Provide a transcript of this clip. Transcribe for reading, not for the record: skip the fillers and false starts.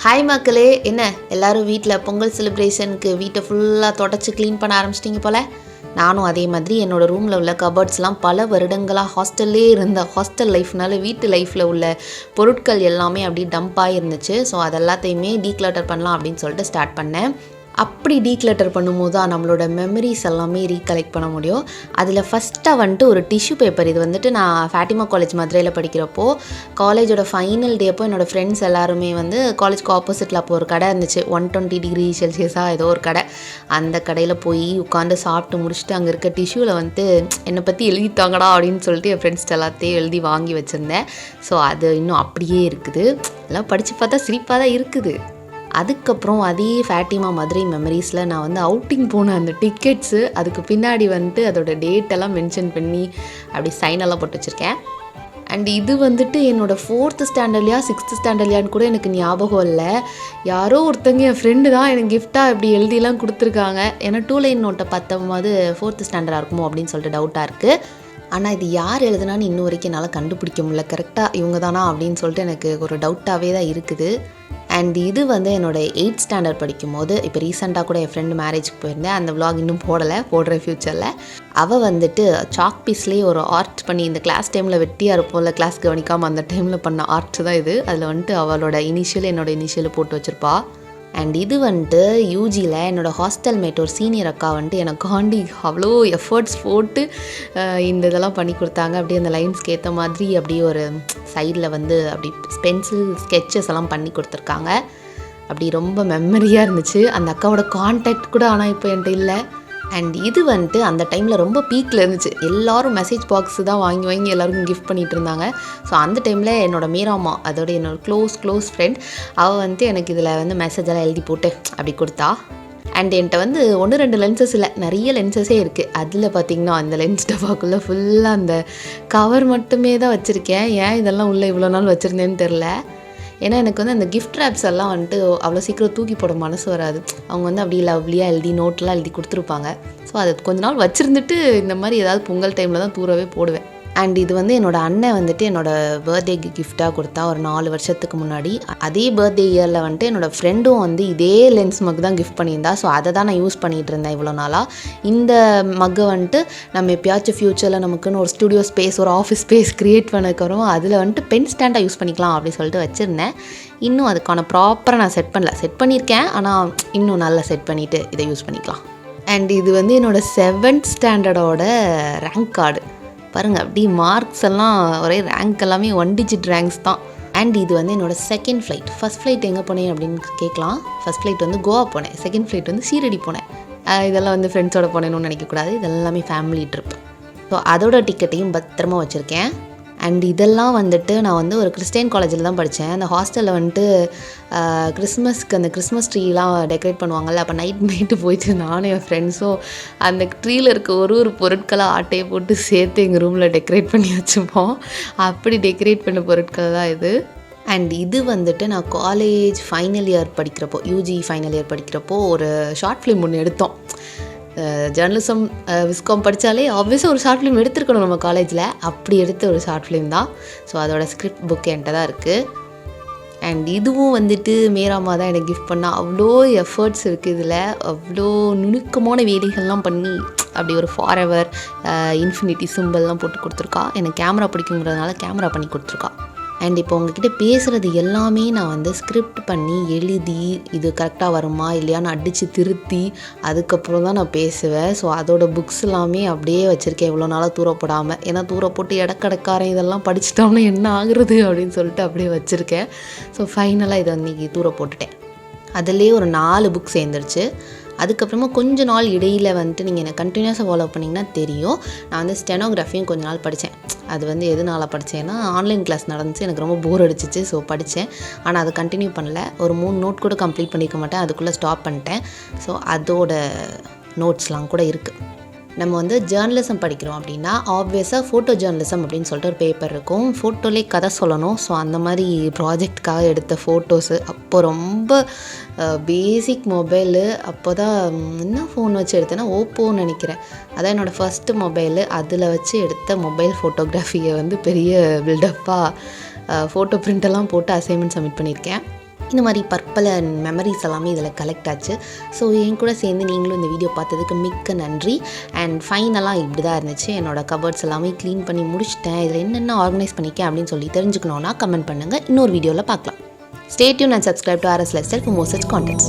Hi மக்களே, என்ன எல்லோரும் வீட்டில் பொங்கல் செலிப்ரேஷனுக்கு வீட்டை ஃபுல்லாக தொடச்சி க்ளீன் பண்ண ஆரம்பிச்சிட்டிங்க போல். நானும் அதே மாதிரி என்னோடய ரூமில் உள்ள கபர்ட்ஸ்லாம் பல வருடங்களாக ஹாஸ்டல்லே இருந்த ஹாஸ்டல் லைஃப்னால வீட்டு லைஃப்பில் உள்ள பொருட்கள் எல்லாமே அப்படி டம்பாக இருந்துச்சு. ஸோ அதெல்லாத்தையுமே டீக்ளட்டர் பண்ணலாம் அப்படின்னு சொல்லிட்டு ஸ்டார்ட் பண்ணேன். அப்படி டீக்ளட்டர் பண்ணும்போது தான் நம்மளோட மெமரிஸ் எல்லாமே ரீகலெக்ட் பண்ண முடியும். அதில் ஃபஸ்ட்டாக வந்துட்டு ஒரு டிஷ்யூ பேப்பர். இது வந்துட்டு நான் ஃபேட்டிமா காலேஜ் மதுரையில் படிக்கிறப்போ காலேஜோட ஃபைனல் டே அப்போ என்னோடய ஃப்ரெண்ட்ஸ் எல்லாருமே வந்து காலேஜ்க்கு ஆப்போசிட்டில் அப்போ ஒரு கடை இருந்துச்சு, 120 டிகிரி செல்சியஸாக ஏதோ ஒரு கடை. அந்த கடையில் போய் உட்காந்து சாப்பிட்டு முடிச்சுட்டு அங்கே இருக்க டிஷ்யூவில் வந்துட்டு என்னை பற்றி எழுதித்தாங்கடா அப்படின்னு சொல்லிட்டு என் ஃப்ரெண்ட்ஸ் எல்லாத்தையும் எழுதி வாங்கி வச்சுருந்தேன். ஸோ அது இன்னும் அப்படியே இருக்குது. எல்லாம் படித்து பார்த்தா சிரிப்பாக தான் இருக்குது. அதுக்கப்புறம் அதே ஃபேட்டிமா மதுரை மெமரிஸில் நான் வந்து அவுட்டிங் போன அந்த டிக்கெட்ஸு, அதுக்கு பின்னாடி வந்துட்டு அதோடய டேட்டெல்லாம் மென்ஷன் பண்ணி அப்படி சைனெல்லாம் போட்டு வச்சுருக்கேன். அண்ட் இது வந்துட்டு என்னோடய 4th ஸ்டாண்டர்ட்லையா 6th ஸ்டாண்டர்ட்லையான்னு கூட எனக்கு ஞாபகம் இல்லை. யாரோ ஒருத்தங்க என் ஃப்ரெண்டு தான் எனக்கு கிஃப்டாக இப்படி எழுதிலாம் கொடுத்துருக்காங்க. ஏன்னா 2 லைன் நோட்டை பார்த்தம்போது 4th ஸ்டாண்டர்டாக இருக்குமோ அப்படின்னு சொல்லிட்டு டவுட்டாக இருக்குது. ஆனால் இது யார் எழுதுனான்னு இன்னும் வரைக்கும் என்னால் கண்டுபிடிக்க முடியல. கரெக்டாக இவங்க தானா அப்படின்னு சொல்லிட்டு எனக்கு ஒரு டவுட்டாகவே தான் இருக்குது. அண்ட் இது வந்து என்னோடய 8th ஸ்டாண்டர்ட் படிக்கும்போது, இப்போ ரீசெண்டாக கூட என் ஃப்ரெண்டு மேரேஜுக்கு போயிருந்தேன். அந்த விலாக் இன்னும் போடுற ஃப்யூச்சரில். அவள் வந்துட்டு சாக் பீஸ்லேயே ஒரு ஆர்ட் பண்ணி, இந்த கிளாஸ் டைமில் வெட்டியாக இருப்போம்ல, கிளாஸ் கவனிக்காமல் அந்த டைமில் பண்ண ஆர்ட் தான் இது. அதில் வந்துட்டு அவளோட இனிஷியல் என்னோடய இனிஷியல் போட்டு வச்சுருப்பா. அண்ட் இது வந்துட்டு யூஜியில் என்னோடய ஹாஸ்டல் மேட் ஒரு சீனியர் அக்கா வந்துட்டு எனக்காண்டி அவ்வளோ எஃபர்ட்ஸ் போட்டு இந்த இதெல்லாம் பண்ணி கொடுத்தாங்க. அப்படியே அந்த லைன்ஸ்க்கு ஏற்ற மாதிரி அப்படியே ஒரு சைடில் வந்து அப்படி பென்சில் ஸ்கெட்சஸ் எல்லாம் பண்ணி கொடுத்துருக்காங்க. அப்படி ரொம்ப மெமரியாக இருந்துச்சு. அந்த அக்காவோட கான்டாக்ட் கூட ஆனால் இப்போ என்கிட்ட இல்லை. அண்ட் இது வந்துட்டு அந்த டைமில் ரொம்ப பீக்கில் இருந்துச்சு. எல்லோரும் மெசேஜ் பாக்ஸு தான் வாங்கி எல்லாருக்கும் கிஃப்ட் பண்ணிகிட்டு இருந்தாங்க. ஸோ அந்த டைமில் என்னோடய மீராமா, அதோட என்னோட க்ளோஸ் ஃப்ரெண்ட், அவள் வந்துட்டு எனக்கு இதில் வந்து மெசேஜெல்லாம் எழுதி போட்டு அப்படி கொடுத்தா. அண்ட் என்கிட்ட வந்து 1-2 லென்சஸ் இல்லை, நிறைய லென்சஸே இருக்குது. அதில் பார்த்திங்கன்னா அந்த லென்ஸ் டப்பாக்குள்ளே ஃபுல்லாக அந்த கவர் மட்டுமே தான் வச்சுருக்கேன். ஏன் இதெல்லாம் உள்ளே இவ்வளோ நாள் வச்சுருந்தேன்னு தெரில. ஏன்னா எனக்கு வந்து அந்த கிஃப்ட் ரேப்ஸ் எல்லாம் வந்துட்டு அவ்வளோ சீக்கிரம் தூக்கி போட மனசு வராது. அவங்க வந்து அப்படியே லவ்லியாக எழுதி நோட்டெலாம் எழுதி கொடுத்துருப்பாங்க. ஸோ அது கொஞ்ச நாள் வச்சுருந்துட்டு இந்த மாதிரி ஏதாவது பொங்கல் டைமில் தான் தூரவே போடுவேன். அண்ட் இது வந்து என்னோடய அண்ணன் வந்துட்டு என்னோடய பர்த்டேக்கு கிஃப்டாக கொடுத்தா ஒரு 4 வருஷத்துக்கு முன்னாடி. அதே பர்த்டே இயரில் வந்துட்டு என்னோடய ஃப்ரெண்டும் வந்து இதே லென்ஸ் மக் தான் கிஃப்ட் பண்ணியிருந்தா. ஸோ அதை தான் நான் யூஸ் பண்ணிகிட்டு இருந்தேன் இவ்வளோ நாளாக. இந்த மக்கை வந்துட்டு நம்ம எப்பயாச்சும் ஃப்யூச்சரில் நமக்குன்னு ஒரு ஸ்டுடியோ ஸ்பேஸ், ஒரு ஆஃபீஸ் ஸ்பேஸ் க்ரியேட் பண்ணக்கப்புறம் அதில் வந்துட்டு பென் ஸ்டாண்டாக யூஸ் பண்ணிக்கலாம் அப்படின்னு சொல்லிட்டு வச்சுருந்தேன். இன்னும் அதுக்கான ப்ராப்பராக நான் செட் பண்ணியிருக்கேன். ஆனால் இன்னும் நல்லா செட் பண்ணிவிட்டு இதை யூஸ் பண்ணிக்கலாம். அண்ட் இது வந்து என்னோடய 7th ஸ்டாண்டர்டோட ரேங்க் கார்டு பாருங்கள். அப்படி மார்க்ஸ் எல்லாம் ஒரே ரேங்க் எல்லாமே 1 டிஜிட் ரேங்க்ஸ் தான். அண்ட் இது வந்து என்னோடய 2nd ஃப்ளைட். ஃபஸ்ட் ஃப்ளைட் எங்கே போனேன் அப்படின்னு கேட்கலாம். ஃபஸ்ட் ஃப்ளைட் வந்து கோவா போனேன். 2nd ஃப்ளைட் வந்து சீரடி போனேன். இதெல்லாம் வந்து ஃப்ரெண்ட்ஸோட போனேன்னு நினைக்கக்கூடாது. இதெல்லாமே ஃபேமிலி ட்ரிப். ஸோ அதோட டிக்கெட்டையும் பத்திரமா வச்சுருக்கேன். அண்ட் இதெல்லாம் வந்துட்டு நான் வந்து ஒரு கிறிஸ்டியன் காலேஜில் தான் படித்தேன். அந்த ஹாஸ்டலில் வந்துட்டு கிறிஸ்மஸ்க்கு அந்த கிறிஸ்மஸ் ட்ரீலாம் டெக்கரேட் பண்ணுவாங்கள்ல. அப்போ நைட்டு போயிட்டு நானும் என் ஃப்ரெண்ட்ஸும் அந்த ட்ரீயில் இருக்க ஒரு பொருட்களாக ஆட்டையை போட்டு சேர்த்து எங்கள் ரூமில் டெக்கரேட் பண்ணி வச்சுப்போம். அப்படி டெக்கரேட் பண்ண பொருட்கள் தான் இது. அண்ட் இது வந்துட்டு நான் காலேஜ் ஃபைனல் இயர் படிக்கிறப்போ, யூஜி ஃபைனல் இயர் படிக்கிறப்போ ஒரு ஷார்ட் ஃபிலிம் ஒன்று எடுத்தோம். ஜேர்னலிசம் விஸ்காம் படித்தாலே ஆப்வியஸாக ஒரு ஷார்ட் ஃபிலிம் எடுத்துருக்கணும் நம்ம காலேஜில். அப்படி எடுத்த ஒரு ஷார்ட் ஃபிலிம் தான். ஸோ அதோட ஸ்கிரிப்ட் புக் என்கிட்ட தான் இருக்குது. அண்ட் இதுவும் வந்துட்டு மீராமா தான் எனக்கு கிஃப்ட் பண்ணால். அவ்வளோ எஃபர்ட்ஸ் இருக்குது இதில். அவ்வளோ நுணுக்கமான வேலைகள்லாம் பண்ணி அப்படி ஒரு ஃபாரெவர் இன்ஃபினிட்டி சிம்பிள்லாம் போட்டு கொடுத்துருக்கா. எனக்கு கேமரா பிடிக்குங்கிறதுனால கேமரா பண்ணி கொடுத்துருக்கா. அண்ட் இப்போ உங்ககிட்ட பேசுகிறது எல்லாமே நான் வந்து ஸ்கிரிப்ட் பண்ணி எழுதி இது கரெக்டாக வருமா இல்லையான்னு அடித்து திருத்தி அதுக்கப்புறம் தான் நான் பேசுவேன். ஸோ அதோட புக்ஸ் எல்லாமே அப்படியே வச்சுருக்கேன் இவ்வளோ நாளாக தூரப்படாமல். ஏன்னா தூரப்போட்டு இடக்கடக்காரன் இதெல்லாம் படிச்சுட்டோம்னா என்ன ஆகுறது அப்படின்னு சொல்லிட்டு அப்படியே வச்சுருக்கேன். ஸோ ஃபைனலாக இதை இன்றைக்கி தூர போட்டுட்டேன். அதிலே ஒரு 4 புக் சேர்ந்துருச்சு. அதுக்கப்புறமா கொஞ்ச நாள் இடையில் வந்துட்டு நீங்கள் என்னை கண்டினியூஸாக ஃபாலோ பண்ணிங்கன்னா தெரியும், நான் வந்து ஸ்டெனோகிராஃபியும் கொஞ்ச நாள் படித்தேன். அது வந்து எதனால் படித்தேன்னா ஆன்லைன் கிளாஸ் நடந்துச்சு, எனக்கு ரொம்ப போர் அடிச்சிச்சு. ஸோ படித்தேன். ஆனால் அதை கண்டினியூ பண்ணல. ஒரு 3 நோட் கூட கம்ப்ளீட் பண்ணிக்க மாட்டேன், அதுக்குள்ளே ஸ்டாப் பண்ணிட்டேன். ஸோ அதோட நோட்ஸ்லாம் கூட இருக்குது. நம்ம வந்து ஜேர்னலிசம் படிக்கிறோம் அப்படின்னா ஆப்வியஸாக ஃபோட்டோ ஜேர்னலிசம் அப்படின்னு சொல்லிட்டு ஒரு பேப்பர் இருக்கும். ஃபோட்டோலேயே கதை சொல்லணும். ஸோ அந்த மாதிரி ப்ராஜெக்டுக்காக எடுத்த ஃபோட்டோஸு. அப்போ ரொம்ப பேசிக் மொபைலு. அப்போ தான் என்ன ஃபோன் வச்சு எடுத்தேன்னா ஓப்போன்னு நினைக்கிறேன். அதான் என்னோடய ஃபஸ்ட்டு மொபைலு. அதில் வச்சு எடுத்த மொபைல் ஃபோட்டோகிராஃபியை வந்து பெரிய பில்டப்பாக ஃபோட்டோ பிரிண்டெல்லாம் போட்டு அசைன்மெண்ட் சப்மிட் பண்ணியிருக்கேன். இந்த மாதிரி பர்பல் அண்ட் மெமரிஸ் எல்லாமே இதில் கலெக்ட் ஆச்சு. ஸோ என் கூட சேர்ந்து நீங்களும் இந்த வீடியோ பார்த்ததுக்கு மிக்க நன்றி. அண்ட் ஃபைனலாக இப்படி தான் இருந்துச்சு. என்னோடய கபர்ட்ஸ் எல்லாமே க்ளீன் பண்ணி முடிச்சிட்டேன். இதில் என்னென்ன ஆர்கனைஸ் பண்ணிக்கேன் அப்படின்னு சொல்லி தெரிஞ்சுக்கணுன்னா கமெண்ட் பண்ணுங்கள். இன்னொரு வீடியோவில் பார்க்கலாம். Stay tuned and subscribe to RS Lifestyle for more such contents.